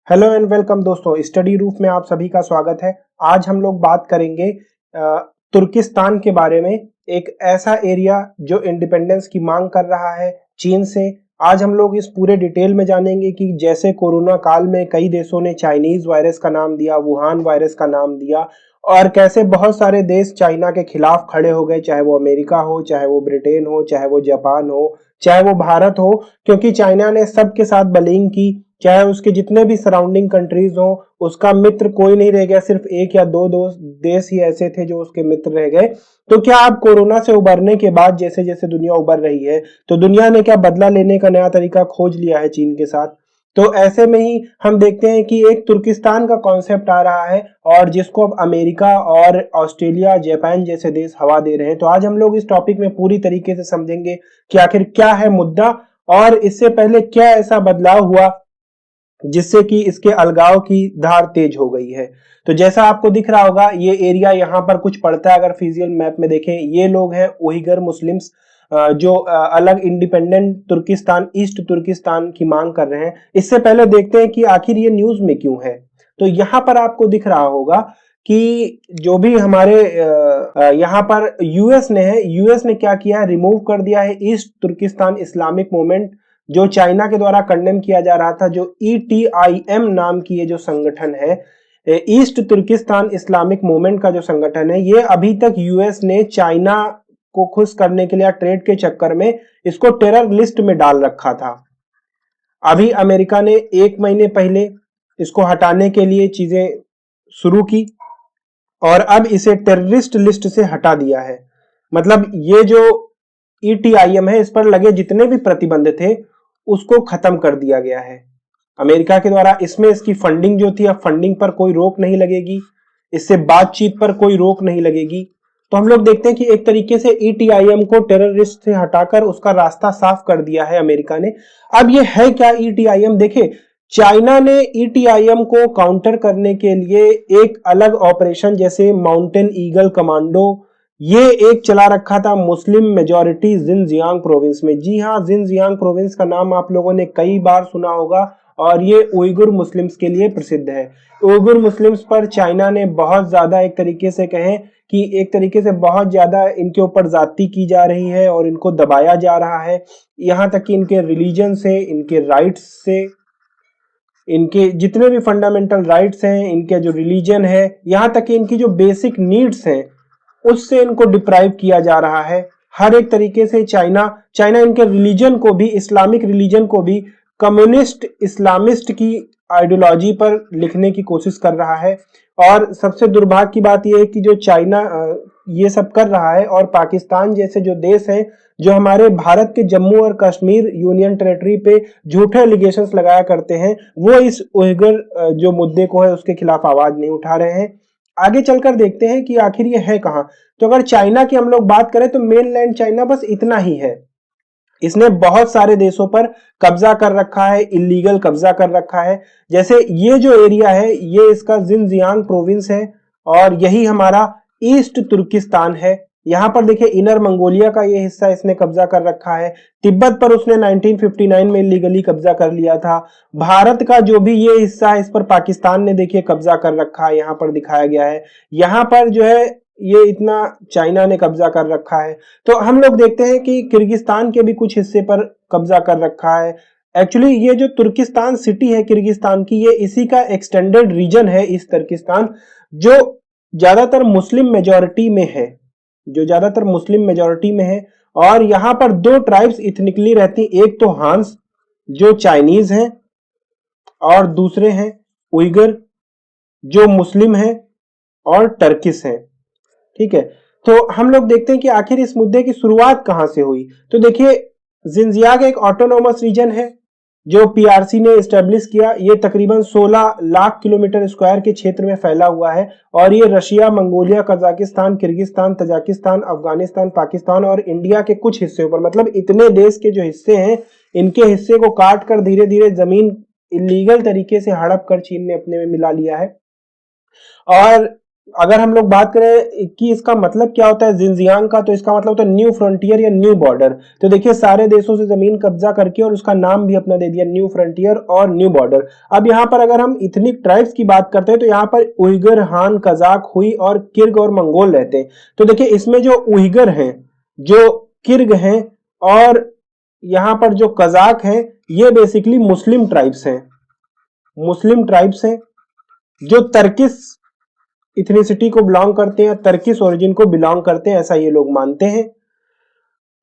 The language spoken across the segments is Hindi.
हेलो एंड वेलकम दोस्तों, स्टडी रूफ में आप सभी का स्वागत है। आज हम लोग बात करेंगे तुर्किस्तान के बारे में, एक ऐसा एरिया जो इंडिपेंडेंस की मांग कर रहा है चीन से। आज हम लोग इस पूरे डिटेल में जानेंगे कि जैसे कोरोना काल में कई देशों ने चाइनीज वायरस का नाम दिया, वुहान वायरस का नाम दिया, और कैसे बहुत सारे देश चाइना के खिलाफ खड़े हो गए, चाहे वो अमेरिका हो, चाहे वो ब्रिटेन हो, चाहे वो जापान हो, चाहे वो भारत हो, क्योंकि चाइना ने सबके साथ बलिंग की। चाहे उसके जितने भी सराउंडिंग कंट्रीज हो, उसका मित्र कोई नहीं रह गया, सिर्फ एक या दो देश ही ऐसे थे जो उसके मित्र रह गए। तो क्या अब कोरोना से उबरने के बाद जैसे जैसे दुनिया उबर रही है, तो दुनिया ने क्या बदला लेने का नया तरीका खोज लिया है चीन के साथ? तो ऐसे में ही हम देखते हैं कि एक तुर्किस्तान का कॉन्सेप्ट आ रहा है, और जिसको अब अमेरिका और ऑस्ट्रेलिया, जापान जैसे देश हवा दे रहे हैं। तो आज हम लोग इस टॉपिक में पूरी तरीके से समझेंगे कि आखिर क्या है मुद्दा, और इससे पहले क्या ऐसा बदलाव हुआ जिससे कि इसके अलगाव की धार तेज हो गई है। तो जैसा आपको दिख रहा होगा, ये एरिया यहाँ पर कुछ पड़ता है। अगर फिजिकल मैप में देखें, ये लोग हैं उइगर मुस्लिम्स, जो अलग इंडिपेंडेंट तुर्किस्तान, ईस्ट तुर्किस्तान की मांग कर रहे हैं। इससे पहले देखते हैं कि आखिर ये न्यूज में क्यों है। तो यहाँ पर आपको दिख रहा होगा कि जो भी हमारे यहाँ पर यूएस ने क्या किया है, रिमूव कर दिया है ईस्ट तुर्किस्तान इस्लामिक मूवमेंट, जो चाइना के द्वारा कंडेम किया जा रहा था। जो ETIM नाम की ये जो संगठन है, ईस्ट तुर्किस्तान इस्लामिक मूवमेंट का जो संगठन है, ये अभी तक यूएस ने चाइना को खुश करने के लिए, ट्रेड के चक्कर में इसको टेरर लिस्ट में डाल रखा था। अभी अमेरिका ने 1 महीने पहले इसको हटाने के लिए चीजें शुरू की, और अब इसे टेररिस्ट लिस्ट से हटा दिया है। मतलब ये जो ETIM है, इस पर लगे जितने भी प्रतिबंध थे उसको खत्म कर दिया गया है अमेरिका के द्वारा। इसमें इसकी फंडिंग जो थी, अब फंडिंग पर कोई रोक नहीं लगेगी, इससे बातचीत पर कोई रोक नहीं लगेगी। तो हम लोग देखते हैं कि एक तरीके से ETIM को टेररिस्ट से हटाकर उसका रास्ता साफ कर दिया है अमेरिका ने। अब ये है क्या ETIM? देखे, चाइना ने ETIM को काउंटर करने के लिए एक अलग ऑपरेशन, जैसे माउंटेन ईगल कमांडो, ये एक चला रखा था मुस्लिम मेजॉरिटी जिनजियांग प्रोविंस में। जी हाँ, जिनजियांग प्रोविंस का नाम आप लोगों ने कई बार सुना होगा, और ये उइगुर मुस्लिम्स के लिए प्रसिद्ध है। उइगुर मुस्लिम्स पर चाइना ने बहुत ज्यादा, एक तरीके से कहें कि एक तरीके से बहुत ज्यादा इनके ऊपर ज्यादती की जा रही है और इनको दबाया जा रहा है। यहाँ तक कि इनके रिलीजन से, इनके राइट्स से, इनके जितने भी फंडामेंटल राइट्स हैं, इनके जो रिलीजन है, यहाँ तक कि इनकी जो बेसिक नीड्स हैं, उससे इनको डिप्राइव किया जा रहा है। हर एक तरीके से चाइना इनके रिलीजन को भी, इस्लामिक रिलीजन को भी कम्युनिस्ट इस्लामिस्ट की आइडियोलॉजी पर लिखने की कोशिश कर रहा है। और सबसे दुर्भाग्य की बात यह है कि जो चाइना ये सब कर रहा है, और पाकिस्तान जैसे जो देश हैं, जो हमारे भारत के जम्मू और कश्मीर यूनियन टेरिटरी पे झूठे एलिगेशंस लगाया करते हैं, वो इस उइगर जो मुद्दे को है उसके खिलाफ आवाज नहीं उठा रहे हैं। आगे चलकर देखते हैं कि आखिर ये है कहां। तो अगर चाइना की हम लोग बात करें, तो मेनलैंड चाइना बस इतना ही है। इसने बहुत सारे देशों पर कब्जा कर रखा है, इलीगल कब्जा कर रखा है। जैसे ये जो एरिया है, ये इसका जिनजियांग प्रोविंस है, और यही हमारा ईस्ट तुर्किस्तान है। यहां पर देखिए, इनर मंगोलिया का ये हिस्सा इसने कब्जा कर रखा है। तिब्बत पर उसने 1959 में इलीगली कब्जा कर लिया था। भारत का जो भी ये हिस्सा है, इस पर पाकिस्तान ने देखिए कब्जा कर रखा है, यहां पर दिखाया गया है। यहां पर जो है ये इतना चाइना ने कब्जा कर रखा है। तो हम लोग देखते हैं कि किर्गिस्तान के भी कुछ हिस्से पर कब्जा कर रखा है। एक्चुअली ये जो तुर्किस्तान सिटी है किर्गिस्तान की, ये इसी का एक्सटेंडेड रीजन है, इस तुर्किस्तान, जो ज्यादातर मुस्लिम मेजॉरिटी में है, जो ज्यादातर मुस्लिम मेजॉरिटी में है। और यहां पर दो ट्राइब्स इथनिकली रहती, एक तो हांस जो चाइनीज हैं, और दूसरे हैं उइगर जो मुस्लिम हैं और टर्किश हैं। ठीक है। तो हम लोग देखते हैं कि आखिर इस मुद्दे की शुरुआत कहां से हुई। तो देखिए, जिनजियांग एक ऑटोनोमस रीजन है जो PRC ने एस्टेब्लिश किया। ये तकरीबन 16 लाख किलोमीटर स्क्वायर के क्षेत्र में फैला हुआ है, और ये Russia, Mongolia, Kazakhstan, Kyrgyzstan, Tajikistan, Afghanistan, Pakistan और इंडिया के कुछ हिस्सों पर, मतलब इतने देश के जो हिस्से हैं, इनके हिस्से को काट कर धीरे धीरे जमीन इलीगल तरीके से हड़प कर चीन ने अपने में मिला लिया है। और अगर हम लोग बात करें कि इसका मतलब क्या होता है जिनजियांग का, तो इसका मतलब होता है न्यू फ्रंटियर या न्यू बॉर्डर। तो देखिए सारे देशों से जमीन कब्जा करके और उसका नाम भी अपना दे दिया न्यू फ्रंटियर और न्यू बॉर्डर। अब यहाँ पर अगर हम इथनिक ट्राइब्स की बात करते हैं तो यहाँ पर उइगर, हान, कजाक, हुई और किर्ग और मंगोल रहते हैं। तो देखिए इसमें जो उइगर हैं, जो किर्ग हैं और यहाँ पर जो कजाक हैं, ये बेसिकली मुस्लिम ट्राइब्स हैं, मुस्लिम ट्राइब्स हैं जो तर्किस इथनिसिटी को बिलोंग करते हैं, तर्किस ओरिजिन को बिलोंग करते हैं, ऐसा ये लोग मानते हैं।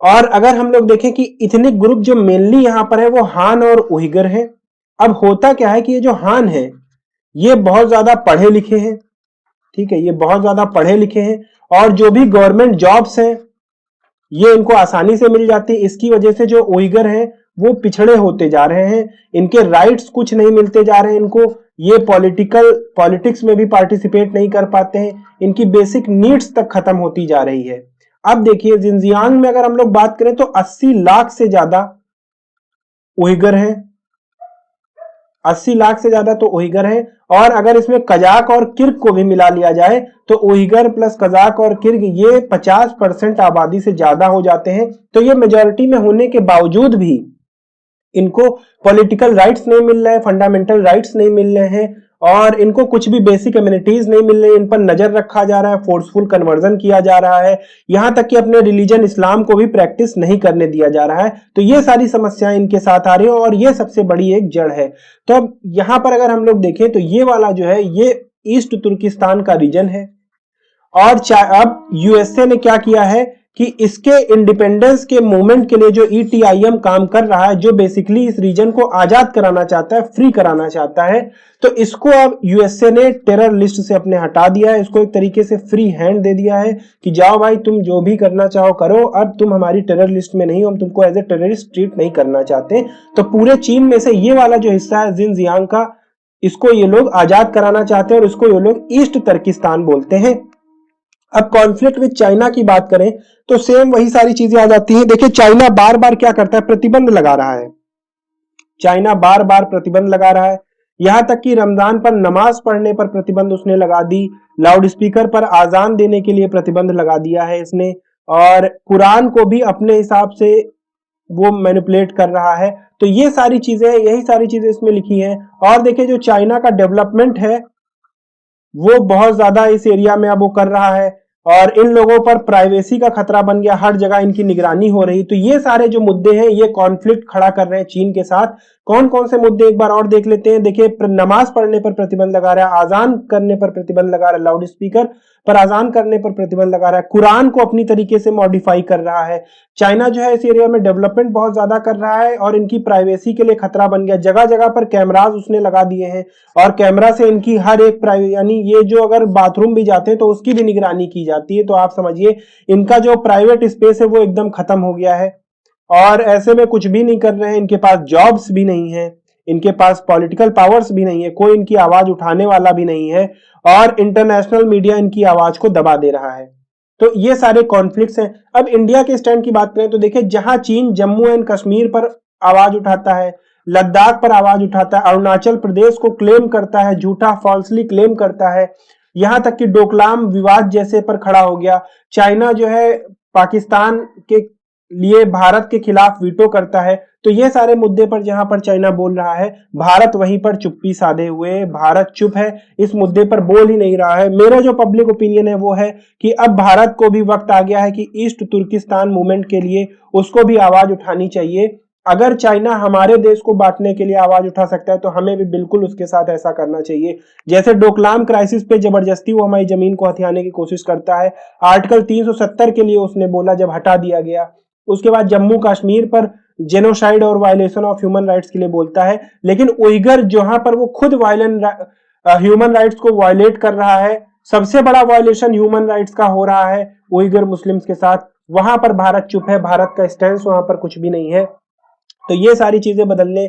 और अगर हम लोग देखें कि इथनिक ग्रुप जो मेनली यहां पर है वो हान और उइगर हैं। अब होता क्या है कि ये जो हान है ये बहुत ज्यादा पढ़े लिखे हैं, ठीक है, ये बहुत ज्यादा पढ़े लिखे हैं और जो भी गवर्नमेंट जॉब्स हैं ये इनको आसानी से मिल जाती है। इसकी वजह से जो उइगर हैं वो पिछड़े होते जा रहे हैं, इनके राइट्स कुछ नहीं मिलते जा रहे हैं इनको, ये पॉलिटिक्स में भी पार्टिसिपेट नहीं कर पाते हैं, इनकी बेसिक नीड्स तक खत्म होती जा रही है। अब देखिए जिनजियांग में अगर हम लोग बात करें तो 80 लाख से ज्यादा उइगर हैं, 80 लाख से ज्यादा तो उइगर हैं। और अगर इसमें कजाक और किर्ग को भी मिला लिया जाए तो उइगर प्लस कजाक और किर्ग ये 50% आबादी से ज्यादा हो जाते हैं। तो ये मेजॉरिटी में होने के बावजूद भी इनको पॉलिटिकल राइट्स नहीं मिल रहे हैं, फंडामेंटल राइट्स नहीं मिल रहे हैं और इनको कुछ भी बेसिक एमिनिटीज नहीं मिल रही, इन पर नजर रखा जा रहा है, फोर्सफुल कन्वर्जन किया जा रहा है, यहां तक कि अपने रिलीजन इस्लाम को भी प्रैक्टिस नहीं करने दिया जा रहा है। तो ये सारी समस्याएं इनके साथ आ रही है और ये सबसे बड़ी एक जड़ है। तो अब यहां पर अगर हम लोग देखें तो ये वाला जो है ये ईस्ट तुर्किस्तान का रीजन है। और अब यूएसए ने क्या किया है कि इसके इंडिपेंडेंस के मूवमेंट के लिए जो ईटीआईएम काम कर रहा है, जो बेसिकली इस रीजन को आजाद कराना चाहता है, फ्री कराना चाहता है, तो इसको अब यूएसए ने टेरर लिस्ट से अपने हटा दिया है, इसको एक तरीके से फ्री हैंड दे दिया है कि जाओ भाई तुम जो भी करना चाहो करो, अब तुम हमारी टेरर लिस्ट में नहीं हो, हम तुमको एज ए टेररिस्ट ट्रीट नहीं करना चाहते। तो पूरे चीन में से ये वाला जो हिस्सा है जिनजियांग का, इसको ये लोग आजाद कराना चाहते हैं और इसको ये लोग ईस्ट तुर्किस्तान बोलते हैं। अब कॉन्फ्लिक्ट विद चाइना की बात करें तो सेम वही सारी चीजें आ जाती हैं। देखिए चाइना बार बार क्या करता है, प्रतिबंध लगा रहा है, चाइना बार बार प्रतिबंध लगा रहा है, यहां तक कि रमजान पर नमाज पढ़ने पर प्रतिबंध उसने लगा दी, लाउड स्पीकर पर आजान देने के लिए प्रतिबंध लगा दिया है इसने, और कुरान को भी अपने हिसाब से वो मैनिपुलेट कर रहा है। तो ये सारी चीजें, यही सारी चीजें इसमें लिखी हैं। और देखिए जो चाइना का डेवलपमेंट है वो बहुत ज्यादा इस एरिया में अब वो कर रहा है और इन लोगों पर प्राइवेसी का खतरा बन गया, हर जगह इनकी निगरानी हो रही। तो ये सारे जो मुद्दे हैं ये कॉन्फ्लिक्ट खड़ा कर रहे हैं चीन के साथ। कौन कौन से मुद्दे एक बार और देख लेते हैं। देखिए नमाज पढ़ने पर प्रतिबंध लगा रहा है, आजान करने पर प्रतिबंध लगा रहा है, लाउड स्पीकर पर आजान करने पर प्रतिबंध लगा रहा है, कुरान को अपनी तरीके से मॉडिफाई कर रहा है। चाइना जो है इस एरिया में डेवलपमेंट बहुत ज्यादा कर रहा है और इनकी प्राइवेसी के लिए खतरा बन गया, जगह जगह पर कैमराज उसने लगा दिए हैं और कैमरा से इनकी हर एक प्राइवेट, यानी ये जो अगर बाथरूम भी जाते हैं तो उसकी भी निगरानी की जाती है। तो आप समझिए इनका जो प्राइवेट स्पेस है वो एकदम खत्म हो गया है और ऐसे में कुछ भी नहीं कर रहे हैं, इनके पास जॉब्स भी नहीं है, इनके पास पॉलिटिकल पावर्स भी नहीं है, कोई इनकी आवाज उठाने वाला भी नहीं है और इंटरनेशनल मीडिया इनकी आवाज को दबा दे रहा है। तो ये सारे कॉन्फ्लिक्ट्स हैं। अब इंडिया के स्टैंड की बात करें तो देखिए जहां चीन जम्मू एंड कश्मीर पर आवाज उठाता है, लद्दाख पर आवाज उठाता है, अरुणाचल प्रदेश को क्लेम करता है, झूठा फॉल्सली क्लेम करता है, यहां तक कि डोकलाम विवाद जैसे पर खड़ा हो गया, चाइना जो है पाकिस्तान के लिए भारत के खिलाफ वीटो करता है। तो ये सारे मुद्दे पर जहां पर चाइना बोल रहा है, भारत वहीं पर चुप्पी साधे हुए, भारत चुप है, इस मुद्दे पर बोल ही नहीं रहा है। मेरा जो पब्लिक ओपिनियन है वो है कि अब भारत को भी वक्त आ गया है कि ईस्ट तुर्किस्तान मूवमेंट के लिए उसको भी आवाज उठानी चाहिए। अगर चाइना हमारे देश को बांटने के लिए आवाज उठा सकता है तो हमें भी बिल्कुल उसके साथ ऐसा करना चाहिए। जैसे डोकलाम क्राइसिस पे जबरदस्ती वो हमारी जमीन को हथियाने की कोशिश करता है, आर्टिकल 370 के लिए उसने बोला जब हटा दिया गया, उसके बाद जम्मू कश्मीर पर जेनोसाइड और वायलेशन ऑफ ह्यूमन राइट्स के लिए बोलता है, लेकिन उइगर जहां पर वो खुद ह्यूमन राइट्स को वायलेट कर रहा है, सबसे बड़ा वायलेशन ह्यूमन राइट्स का हो रहा है उइगर मुस्लिम्स के साथ, वहां पर भारत चुप है, भारत का स्टैंड वहां पर कुछ भी नहीं है। तो ये सारी चीजें बदलने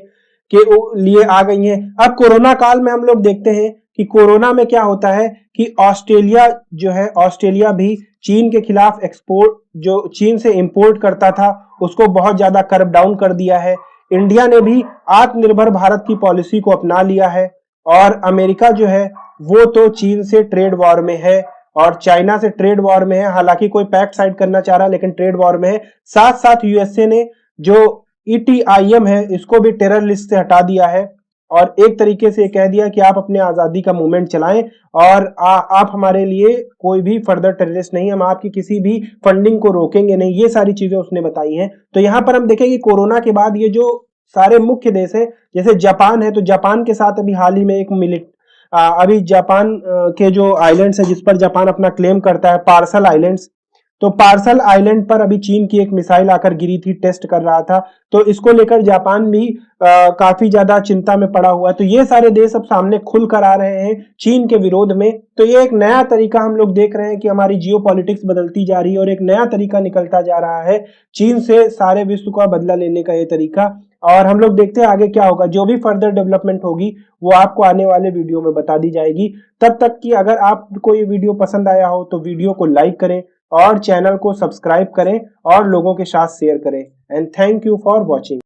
के लिए आ गई हैं। अब कोरोना काल में हम लोग देखते हैं कि कोरोना में क्या होता है कि ऑस्ट्रेलिया जो है, ऑस्ट्रेलिया भी चीन के खिलाफ एक्सपोर्ट, जो चीन से इंपोर्ट करता था उसको बहुत ज्यादा कर्व डाउन कर दिया है। इंडिया ने भी आत्मनिर्भर भारत की पॉलिसी को अपना लिया है। और अमेरिका जो है वो तो चीन से ट्रेड वॉर में है और चाइना से ट्रेड वॉर में है। हालांकि कोई पैक्ट साइड करना चाह रहा है लेकिन ट्रेड वॉर में है। साथ साथ यूएसए ने जो ईटीआईएम है इसको भी टेरर लिस्ट से हटा दिया है और एक तरीके से कह दिया कि आप अपने आजादी का मूवमेंट चलाएं और आप हमारे लिए कोई भी फर्दर टेररिस्ट नहीं, हम आपकी किसी भी फंडिंग को रोकेंगे नहीं। ये सारी चीजें उसने बताई हैं। तो यहां पर हम देखेंगे कोरोना के बाद ये जो सारे मुख्य देश है, जैसे जापान है, तो जापान के साथ अभी हाल ही में एक अभी जापान के जो आइलैंड्स है जिस पर जापान अपना क्लेम करता है, पार्सल आइलैंड्स, तो पार्सल आइलैंड पर अभी चीन की एक मिसाइल आकर गिरी थी, टेस्ट कर रहा था। तो इसको लेकर जापान भी काफी ज्यादा चिंता में पड़ा हुआ है। तो ये सारे देश अब सामने खुल कर आ रहे हैं चीन के विरोध में। तो ये एक नया तरीका हम लोग देख रहे हैं कि हमारी जियो पॉलिटिक्स बदलती जा रही है और एक नया तरीका निकलता जा रहा है चीन से सारे विश्व का बदला लेने का ये तरीका। और हम लोग देखते हैं आगे क्या होगा। जो भी फर्दर डेवलपमेंट होगी वो आपको आने वाले वीडियो में बता दी जाएगी। तब तक कि अगर आपको ये वीडियो पसंद आया हो तो वीडियो को लाइक करें और चैनल को सब्सक्राइब करें और लोगों के साथ शेयर करें। And thank you for watching.